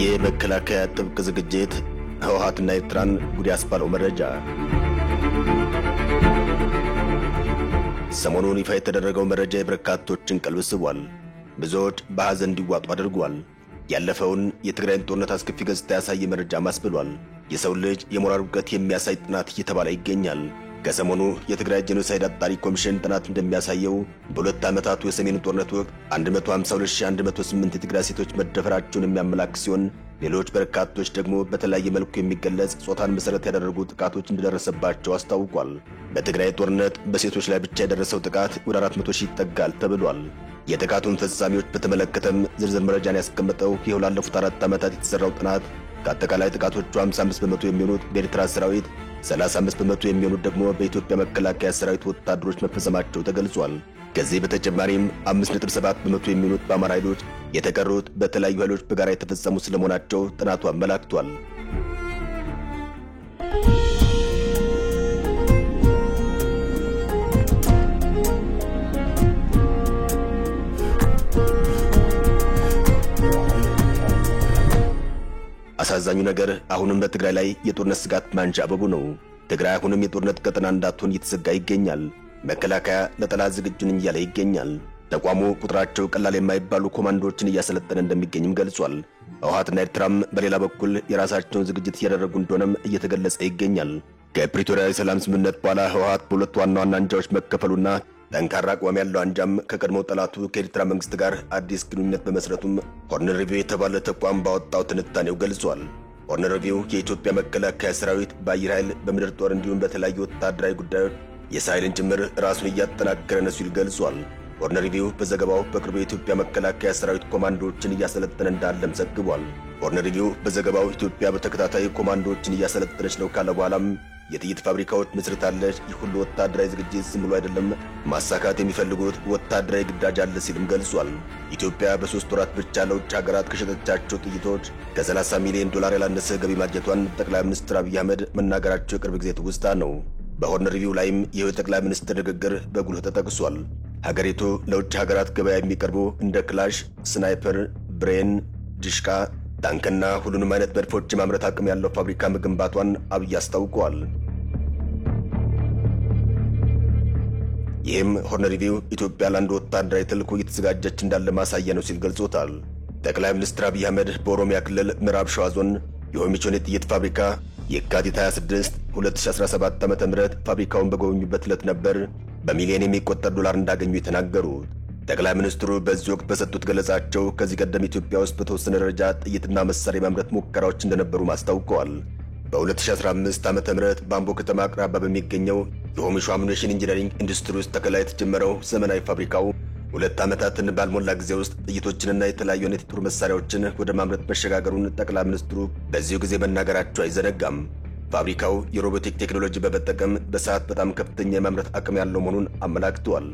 የመከላከያ ጥብቅ ዝግጅት ህወሓትና ኤርትራን ጉድ ያስባለው መረጃ ሰሞኑን ይፋ የተደረገው መረጃ የበርካቶችን ቀልብ ስቧል። ብዙዎች በሐዘን እንዲዋጡ አድርጓል። ያለፈውን የትግራይን ጦርነት አስከፊ ገጽታ ያሳየ መረጃ ማስብሏል። የሰው ልጅ የሞራል ውድቀት የሚያሳይ ጥናት እየተባለ ይገኛል። ከሰሞኑ የትግራይ ጄኖሳይድ አጣሪ ኮሚሽን ጥናት እንደሚያሳየው በሁለት ዓመታቱ የሰሜኑ ጦርነት ወቅት 152108 የትግራይ ሴቶች መደፈራቸውን የሚያመላክት ሲሆን ሌሎች በርካቶች ደግሞ በተለያየ መልኩ የሚገለጽ ጾታን መሰረት ያደረጉ ጥቃቶች እንደደረሰባቸው አስታውቋል። በትግራይ ጦርነት በሴቶች ላይ ብቻ የደረሰው ጥቃት ወደ 400,000 ይጠጋል ተብሏል። የጥቃቱን ፈጻሚዎች በተመለከተም ዝርዝር መረጃን ያስቀመጠው ይኸው ላለፉት 4 ዓመታት የተሰራው ጥናት ከአጠቃላይ ጥቃቶቹ 55% የሚሆኑት በኤርትራ ሰራዊት፣ 35% የሚሆኑት ደግሞ በኢትዮጵያ መከላከያ ሰራዊት ወታደሮች መፈጸማቸው ተገልጿል። ከዚህ በተጨማሪም 5.7% የሚሆኑት በአማራ ኃይሎች፣ የተቀሩት በተለያዩ ኃይሎች በጋራ የተፈጸሙ ስለመሆናቸው ጥናቱ አመላክቷል። አሳዛኙ ነገር አሁንም በትግራይ ላይ የጦርነት ስጋት ማንዣበቡ ነው። ትግራይ አሁንም የጦርነት ቀጠና እንዳትሆን እየተሰጋ ይገኛል። መከላከያ ለጠላት ዝግጁ ነኝ እያለ ይገኛል። ተቋሙ ቁጥራቸው ቀላል የማይባሉ ኮማንዶዎችን እያሰለጠነ እንደሚገኝም ገልጿል። ህወሓትና ኤርትራም በሌላ በኩል የራሳቸውን ዝግጅት እያደረጉ እንደሆነም እየተገለጸ ይገኛል። ከፕሪቶሪያ የሰላም ስምምነት በኋላ ህወሓት በሁለት ዋና አንጃዎች መከፈሉና ጠንካራ አቋም ያለው አንጃም ከቀድሞው ጠላቱ ከኤርትራ መንግስት ጋር አዲስ ግንኙነት በመስረቱም ሆርን ሪቪው የተባለ ተቋም ባወጣው ትንታኔው ገልጿል። ሆርን ሪቪው የኢትዮጵያ መከላከያ ሰራዊት በአየር ኃይል፣ በምድር ጦር እንዲሁም በተለያዩ ወታደራዊ ጉዳዮች የሳይልን ጭምር ራሱን እያጠናከረ ነው ሲል ገልጿል። ሆርን ሪቪው በዘገባው በቅርቡ የኢትዮጵያ መከላከያ ሰራዊት ኮማንዶዎችን እያሰለጠነ እንዳለም ዘግቧል። ሆርን ሪቪው በዘገባው ኢትዮጵያ በተከታታይ ኮማንዶዎችን እያሰለጠነች ነው ካለ በኋላም የጥይት ፋብሪካዎች መስርታለች። ይህ ሁሉ ወታደራዊ ዝግጅት ዝም ብሎ አይደለም፣ ማሳካት የሚፈልጉት ወታደራዊ ግዳጅ አለ ሲልም ገልጿል። ኢትዮጵያ በ3 ወራት ብቻ ለውጭ ሀገራት ከሸጠቻቸው ጥይቶች ከ30 ሚሊዮን ዶላር ያላነሰ ገቢ ማግኘቷን ጠቅላይ ሚኒስትር አብይ አህመድ መናገራቸው የቅርብ ጊዜ ትውስታ ነው። በሆርን ሪቪው ላይም ይህ የጠቅላይ ሚኒስትር ንግግር በጉልህ ተጠቅሷል። ሀገሪቱ ለውጭ ሀገራት ገበያ የሚቀርቡ እንደ ክላሽ፣ ስናይፐር፣ ብሬን፣ ዲሽቃ፣ ታንክና ሁሉንም አይነት መድፎች የማምረት አቅም ያለው ፋብሪካ መገንባቷን አብይ አስታውቀዋል። ይህም ሆርን ሪቪው ኢትዮጵያ ለአንድ ወታደራዊ ተልዕኮ እየተዘጋጀች እንዳለ ማሳያ ነው ሲል ገልጾታል። ጠቅላይ ሚኒስትር አብይ አህመድ በኦሮሚያ ክልል ምዕራብ ሸዋ ዞን የሆሚቾን የጥይት ፋብሪካ የካቲት 26 2017 ዓ.ም ፋብሪካውን በጎበኙበት ዕለት ነበር በሚሊዮን የሚቆጠር ዶላር እንዳገኙ የተናገሩት። ጠቅላይ ሚኒስትሩ በዚህ ወቅት በሰጡት ገለጻቸው ከዚህ ቀደም ኢትዮጵያ ውስጥ በተወሰነ ደረጃ ጥይትና መሳሪያ የማምረት ሙከራዎች እንደነበሩ አስታውቀዋል። በ2015 ዓ.ም በአምቦ ከተማ አቅራቢያ በሚገኘው የሆሚቾ አሙኒሽን ኢንጂነሪንግ ኢንዱስትሪ ውስጥ ተከላ የተጀመረው ዘመናዊ ፋብሪካው 2 ዓመታትን ባልሞላ ጊዜ ውስጥ ጥይቶችንና የተለያዩ አይነት የጦር መሳሪያዎችን ወደ ማምረት መሸጋገሩን ጠቅላይ ሚኒስትሩ በዚሁ ጊዜ መናገራቸው አይዘነጋም። ፋብሪካው የሮቦቲክ ቴክኖሎጂ በመጠቀም በሰዓት በጣም ከፍተኛ የማምረት አቅም ያለው መሆኑን አመላክተዋል።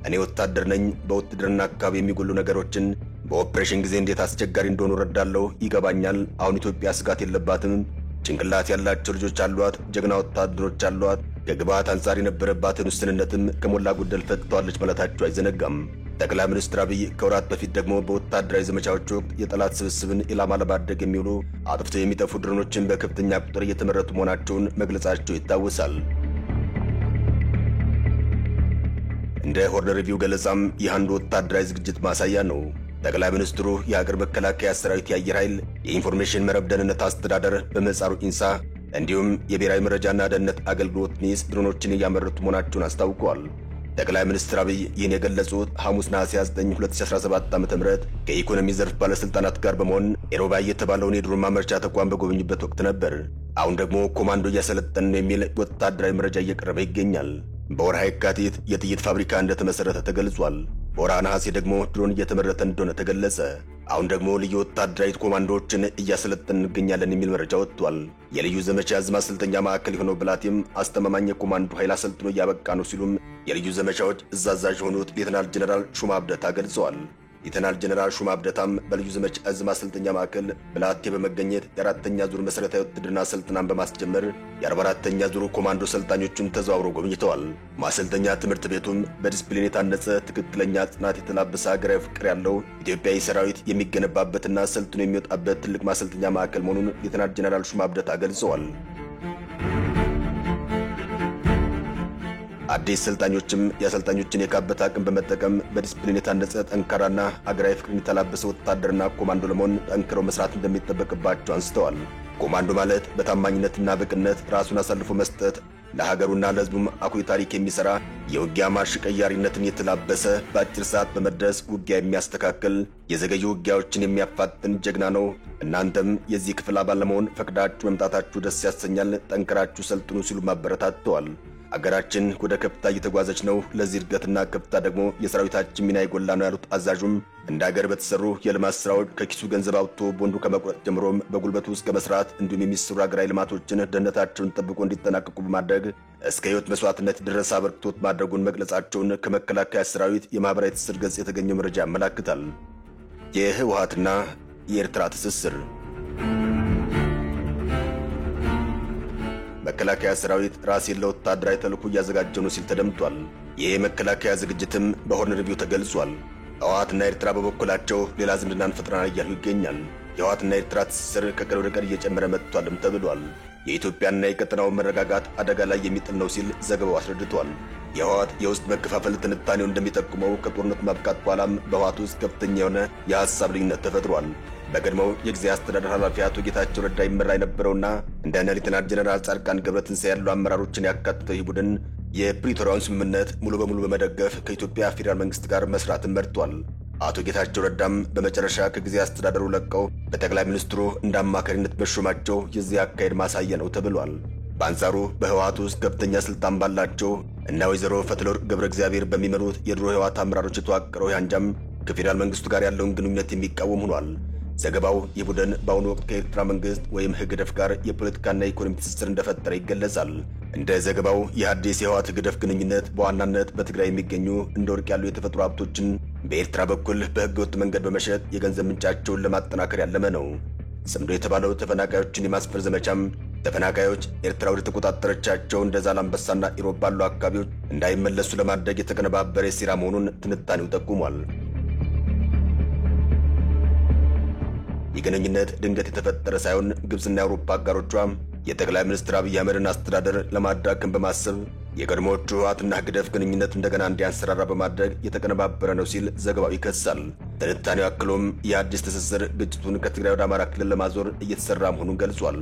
እኔ ወታደር ነኝ። በውትድርና አካባቢ የሚጎሉ ነገሮችን በኦፕሬሽን ጊዜ እንዴት አስቸጋሪ እንደሆኑ ረዳለሁ፣ ይገባኛል። አሁን ኢትዮጵያ ስጋት የለባትም። ጭንቅላት ያላቸው ልጆች አሏት፣ ጀግና ወታደሮች አሏት። ከግብዓት አንጻር የነበረባትን ውስንነትም ከሞላ ጎደል ፈትተዋለች ማለታቸው አይዘነጋም። ጠቅላይ ሚኒስትር አብይ ከወራት በፊት ደግሞ በወታደራዊ ዘመቻዎች ወቅት የጠላት ስብስብን ኢላማ ለማድረግ የሚውሉ አጥፍተው የሚጠፉ ድሮኖችን በከፍተኛ ቁጥር እየተመረቱ መሆናቸውን መግለጻቸው ይታወሳል። እንደ ሆርን ሪቪው ገለጻም ይህ አንዱ ወታደራዊ ዝግጅት ማሳያ ነው። ጠቅላይ ሚኒስትሩ የሀገር መከላከያ ሰራዊት የአየር ኃይል የኢንፎርሜሽን መረብ ደህንነት አስተዳደር በምህጻሩ ኢንሳ እንዲሁም የብሔራዊ መረጃና ደህንነት አገልግሎት ኒስ ድሮኖችን እያመረቱ መሆናቸውን አስታውቀዋል። ጠቅላይ ሚኒስትር አብይ ይህን የገለጹት ሐሙስ ነሐሴ 9 2017 ዓ.ም ከኢኮኖሚ ዘርፍ ባለስልጣናት ጋር በመሆን ኤሮባይ የተባለውን የድሮን ማምረቻ ተቋም በጎበኙበት ወቅት ነበር። አሁን ደግሞ ኮማንዶ እያሰለጠን ነው የሚል ወታደራዊ መረጃ እየቀረበ ይገኛል። በወርሃ የካቲት የጥይት ፋብሪካ እንደተመሰረተ ተገልጿል። በወርሃ ነሐሴ ደግሞ ድሮን እየተመረተ እንደሆነ ተገለጸ። አሁን ደግሞ ልዩ ወታደራዊ ኮማንዶዎችን እያሰለጠን እንገኛለን የሚል መረጃ ወጥቷል። የልዩ ዘመቻ ዕዝ ማሰልጠኛ ማዕከል የሆነው ብላቴም አስተማማኝ የኮማንዶ ኃይል አሰልጥኖ እያበቃ ነው ሲሉም የልዩ ዘመቻዎች ዕዝ አዛዥ የሆኑት ሌተናል ጄኔራል ሹማ አብደታ ገልጸዋል። ሌተናል ጀነራል ሹማ አብደታም በልዩ ዘመቻ እዝ ማሰልጠኛ ማዕከል ብላቴ በመገኘት የ4ኛ ዙር መሠረታዊ ውትድርና ስልጠናን በማስጀመር የ44ኛ ዙር ኮማንዶ ሰልጣኞቹን ተዘዋውረው ጎብኝተዋል። ማሰልጠኛ ትምህርት ቤቱም በዲስፕሊን የታነጸ ትክክለኛ ጽናት የተላበሰ ሀገራዊ ፍቅር ያለው ኢትዮጵያዊ ሰራዊት የሚገነባበትና ሰልጥኖ የሚወጣበት ትልቅ ማሰልጠኛ ማዕከል መሆኑን ሌተናል ጀነራል ሹማ አብደታ ገልጸዋል። አዲስ ሰልጣኞችም የአሰልጣኞችን የካበተ አቅም በመጠቀም በዲስፕሊን የታነጸ ጠንካራና አገራዊ ፍቅርን የተላበሰ ወታደርና ኮማንዶ ለመሆን ጠንክረው መስራት እንደሚጠበቅባቸው አንስተዋል። ኮማንዶ ማለት በታማኝነትና በቅነት ራሱን አሳልፎ መስጠት፣ ለሀገሩና ለሕዝቡም አኩሪ ታሪክ የሚሰራ የውጊያ ማርሽ ቀያሪነትን የተላበሰ በአጭር ሰዓት በመድረስ ውጊያ የሚያስተካክል የዘገዩ ውጊያዎችን የሚያፋጥን ጀግና ነው። እናንተም የዚህ ክፍል አባል ለመሆን ፈቅዳችሁ መምጣታችሁ ደስ ያሰኛል። ጠንክራችሁ ሰልጥኑ ሲሉ ማበረታተዋል። አገራችን ወደ ከፍታ እየተጓዘች ነው። ለዚህ እድገትና ከፍታ ደግሞ የሰራዊታችን ሚና የጎላ ነው ያሉት አዛዡም እንደ ሀገር በተሰሩ የልማት ስራዎች ከኪሱ ገንዘብ አውጥቶ ቦንዱ ከመቁረጥ ጀምሮም በጉልበቱ እስከ መስራት እንዲሁም የሚሰሩ ሀገራዊ ልማቶችን ደህንነታቸውን ጠብቆ እንዲጠናቀቁ በማድረግ እስከ ሕይወት መስዋዕትነት ድረስ አበርክቶት ማድረጉን መግለጻቸውን ከመከላከያ ሰራዊት የማህበራዊ ትስስር ገጽ የተገኘው መረጃ ያመላክታል። የህወሓትና የኤርትራ ትስስር መከላከያ ሰራዊት ራሴን ለወታደራዊ ተልዕኮ እያዘጋጀ ነው ሲል ተደምጧል። ይህ መከላከያ ዝግጅትም በሆርን ሪቪው ተገልጿል። ህወሓትና ኤርትራ በበኩላቸው ሌላ ዝምድናን ፈጥረናል እያሉ ይገኛል። የህወሓትና ኤርትራ ትስስር ከቀን ወደ ቀን እየጨመረ መጥቷልም ተብሏል። የኢትዮጵያና የቀጠናውን መረጋጋት አደጋ ላይ የሚጥል ነው ሲል ዘገባው አስረድቷል። የህወሓት የውስጥ መከፋፈል ትንታኔው እንደሚጠቁመው ከጦርነቱ ማብቃት በኋላም በህወሓት ውስጥ ከፍተኛ የሆነ የሐሳብ ልዩነት ተፈጥሯል። በቀድሞው የጊዜ አስተዳደር ኃላፊ አቶ ጌታቸው ረዳ ይመራ የነበረውና እንደ ሌተናል ጀነራል ጻድቃን ገብረትንሳኤ ያሉ አመራሮችን ያካተተው ይህ ቡድን የፕሪቶሪያውን ስምምነት ሙሉ በሙሉ በመደገፍ ከኢትዮጵያ ፌዴራል መንግስት ጋር መስራትን መርጧል። አቶ ጌታቸው ረዳም በመጨረሻ ከጊዜ አስተዳደሩ ለቀው በጠቅላይ ሚኒስትሩ እንደ አማካሪነት መሾማቸው የዚህ አካሄድ ማሳያ ነው ተብሏል። በአንጻሩ በህወሓት ውስጥ ከፍተኛ ስልጣን ባላቸው እና ወይዘሮ ፈትለወርቅ ገብረ እግዚአብሔር በሚመሩት የድሮ ህወሓት አመራሮች የተዋቀረው ያንጃም ከፌዴራል መንግስቱ ጋር ያለውን ግንኙነት የሚቃወም ሆኗል። ዘገባው ይህ ቡድን በአሁኑ ወቅት ከኤርትራ መንግስት ወይም ህግደፍ ጋር የፖለቲካና የኢኮኖሚ ትስስር እንደፈጠረ ይገለጻል። እንደ ዘገባው የአዲስ የህወሓት ህግደፍ ግንኙነት በዋናነት በትግራይ የሚገኙ እንደ ወርቅ ያሉ የተፈጥሮ ሀብቶችን በኤርትራ በኩል በህገወጥ መንገድ በመሸጥ የገንዘብ ምንጫቸውን ለማጠናከር ያለመ ነው። ጽምዶ የተባለው ተፈናቃዮችን የማስፈር ዘመቻም ተፈናቃዮች ኤርትራ ወደ ተቆጣጠረቻቸው እንደ ዛላምበሳና ኢሮብ ባሉ አካባቢዎች እንዳይመለሱ ለማድረግ የተቀነባበረ ሴራ መሆኑን ትንታኔው ጠቁሟል። ይህ ግንኙነት ድንገት የተፈጠረ ሳይሆን ግብፅና የአውሮፓ አጋሮቿ የጠቅላይ ሚኒስትር አብይ አህመድን አስተዳደር ለማዳከም በማሰብ የቀድሞዎቹ ህወሓትና ህግደፍ ግንኙነት እንደገና እንዲያንሰራራ በማድረግ የተቀነባበረ ነው ሲል ዘገባው ይከሳል። ትንታኔው አክሎም የአዲስ ትስስር ግጭቱን ከትግራይ ወደ አማራ ክልል ለማዞር እየተሰራ መሆኑን ገልጿል።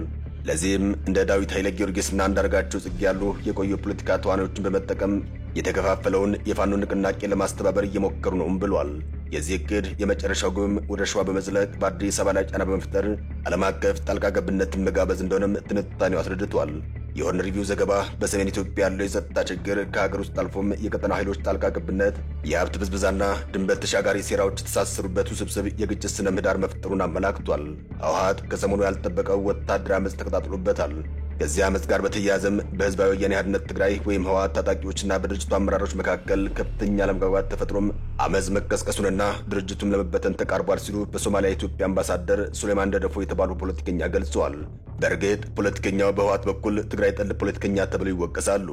ለዚህም እንደ ዳዊት ኃይለ ጊዮርጊስና አንዳርጋቸው ጽጌ ያሉ የቆዩ ፖለቲካ ተዋናዮችን በመጠቀም የተከፋፈለውን የፋኖ ንቅናቄ ለማስተባበር እየሞከሩ ነውም ብሏል። የዚህ እቅድ የመጨረሻው ግብም ወደ ሸዋ በመዝለቅ በአዲስ አበባ ላይ ጫና በመፍጠር ዓለም አቀፍ ጣልቃ ገብነትን መጋበዝ እንደሆነም ትንታኔው አስረድቷል። የሆርን ሪቪው ዘገባ በሰሜን ኢትዮጵያ ያለው የጸጥታ ችግር ከሀገር ውስጥ አልፎም የቀጠና ኃይሎች ጣልቃ ገብነት፣ የሀብት ብዝበዛና ድንበር ተሻጋሪ ሴራዎች የተሳሰሩበት ውስብስብ የግጭት ስነ ምህዳር መፍጠሩን አመላክቷል። ህወሓት ከሰሞኑ ያልጠበቀው ወታደራዊ አመፅ ተቀጣጥሎበታል። ከዚህ አመፅ ጋር በተያያዘም በህዝባዊ ወያኔ ሓርነት ትግራይ ወይም ህወሓት ታጣቂዎችና በድርጅቱ አመራሮች መካከል ከፍተኛ አለመግባባት ተፈጥሮም አመፅ መቀስቀሱንና ድርጅቱም ለመበተን ተቃርቧል ሲሉ በሶማሊያ የኢትዮጵያ አምባሳደር ሱሌማን ደደፎ የተባሉ ፖለቲከኛ ገልጸዋል። በእርግጥ ፖለቲከኛው በህወሓት በኩል ትግራይ ጠል ፖለቲከኛ ተብለው ይወቀሳሉ።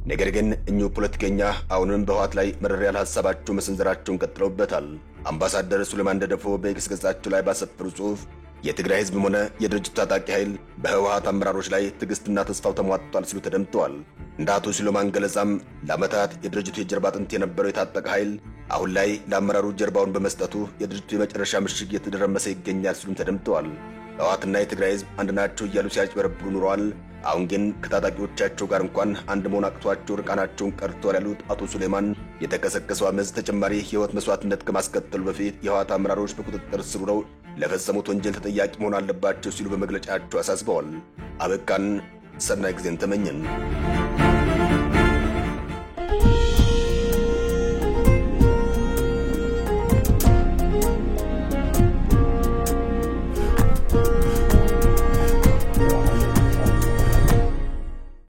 ነገር ግን እኚሁ ፖለቲከኛ አሁንም በህወሓት ላይ መረር ያለ ሐሳባቸው መሰንዘራቸውን ቀጥለውበታል። አምባሳደር ሱሌማን ደደፎ በኤክስ ገጻቸው ላይ ባሰፈሩ ጽሑፍ የትግራይ ህዝብም ሆነ የድርጅቱ ታጣቂ ኃይል በህወሓት አመራሮች ላይ ትዕግስትና ተስፋው ተሟጥቷል ሲሉ ተደምጠዋል። እንደ አቶ ሱሌማን ገለጻም ለዓመታት የድርጅቱ የጀርባ አጥንት የነበረው የታጠቀ ኃይል አሁን ላይ ለአመራሩ ጀርባውን በመስጠቱ የድርጅቱ የመጨረሻ ምሽግ እየተደረመሰ ይገኛል ሲሉም ተደምጠዋል። ህወሓትና የትግራይ ህዝብ አንድ ናቸው እያሉ ሲያጭበረብሩ ኑረዋል። አሁን ግን ከታጣቂዎቻቸው ጋር እንኳን አንድ መሆን አቅቷቸው ርቃናቸውን ቀርተዋል ያሉት አቶ ሱሌማን የተቀሰቀሰው አመፅ ተጨማሪ የህይወት መስዋዕትነት ከማስከተሉ በፊት የህወሓት አመራሮች በቁጥጥር ስር ውለው ለፈጸሙት ወንጀል ተጠያቂ መሆን አለባቸው ሲሉ በመግለጫቸው አሳስበዋል። አበቃን። ሰናይ ጊዜን ተመኘን።